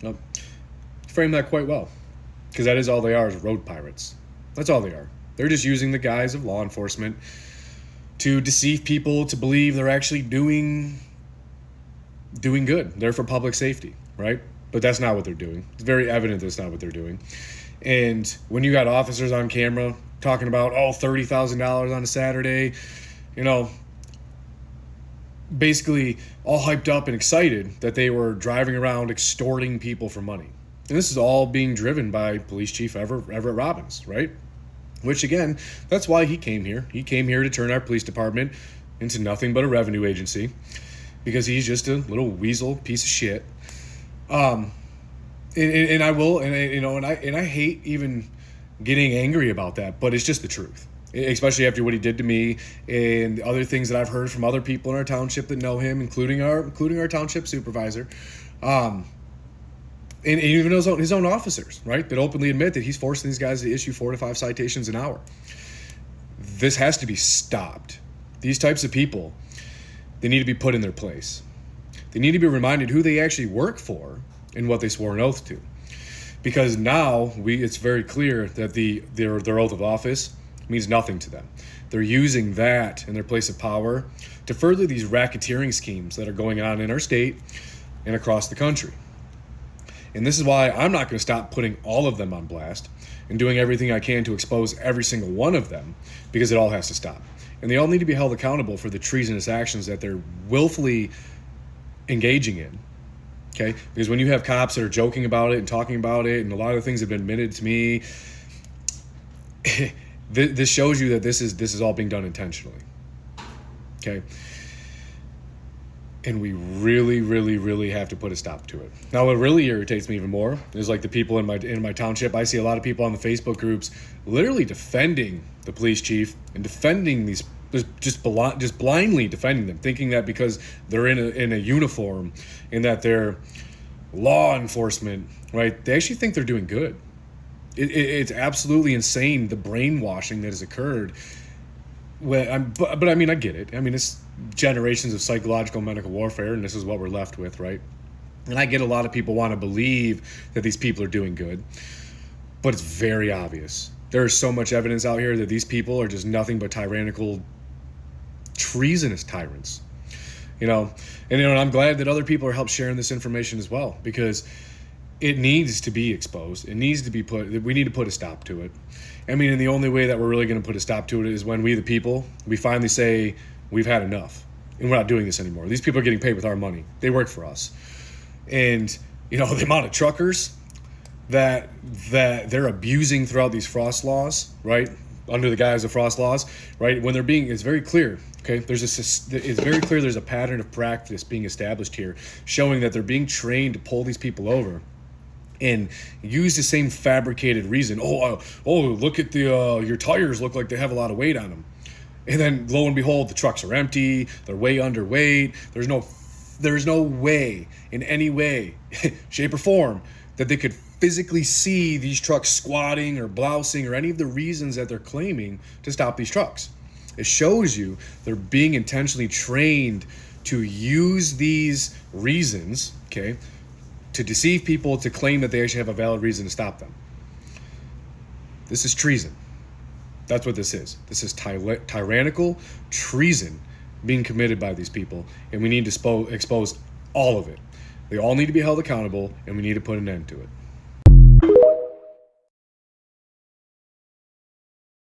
Well, frame that quite well, because that is all they are, is road pirates. That's all they are. They're just using the guise of law enforcement to deceive people to believe they're actually doing good. They're for public safety, right? But that's not what they're doing. It's very evident that's not what they're doing. And when you got officers on camera talking about, oh, $30,000 on a Saturday, you know, basically all hyped up and excited that they were driving around extorting people for money. And this is all being driven by Police Chief Everett Robbins, right? Which, again, that's why he came here. He came here to turn our police department into nothing but a revenue agency, because he's just a little weasel piece of shit. And I will, and I hate even getting angry about that, but it's just the truth. Especially after what he did to me and other things that I've heard from other people in our township that know him, including our township supervisor, and even his own officers, right, that openly admit that he's forcing these guys to issue 4 to 5 citations an hour. This has to be stopped. These types of people, they need to be put in their place. They need to be reminded who they actually work for and what they swore an oath to. Because now it's very clear that their oath of office means nothing to them. They're using that in their place of power to further these racketeering schemes that are going on in our state and across the country. And this is why I'm not going to stop putting all of them on blast and doing everything I can to expose every single one of them, because it all has to stop. And they all need to be held accountable for the treasonous actions that they're willfully engaging in. Okay? Because when you have cops that are joking about it and talking about it, and a lot of things have been admitted to me, this shows you that this is all being done intentionally. Okay? And we really, really, really have to put a stop to it. Now, what really irritates me even more is like the people in my township. I see a lot of people on the Facebook groups literally defending the police chief and defending these, just blindly defending them, thinking that because they're in a uniform and that they're law enforcement, right? They actually think they're doing good. It's absolutely insane, the brainwashing that has occurred. But I mean, I get it. I mean, it's generations of psychological medical warfare, and this is what we're left with, right? And I get a lot of people want to believe that these people are doing good, but it's very obvious. There is so much evidence out here that these people are just nothing but tyrannical, treasonous tyrants. And I'm glad that other people are helping sharing this information as well, because it needs to be exposed. It needs to be we need to put a stop to it. I mean, and the only way that we're really going to put a stop to it is when we, the people, we finally say we've had enough and we're not doing this anymore. These people are getting paid with our money. They work for us. And, the amount of truckers that they're abusing throughout these frost laws, right? Under the guise of frost laws, right? When it's very clear, okay? It's very clear there's a pattern of practice being established here, showing that they're being trained to pull these people over and use the same fabricated reason. Oh, look at your tires look like they have a lot of weight on them. And then lo and behold, the trucks are empty. They're way underweight. There's no way, in any way, shape or form, that they could physically see these trucks squatting or blousing or any of the reasons that they're claiming to stop these trucks. It shows you they're being intentionally trained to use these reasons, okay, to deceive people, to claim that they actually have a valid reason to stop them. This is treason. That's what this is. This is tyrannical treason being committed by these people, and we need to expose all of it. They all need to be held accountable, and we need to put an end to it.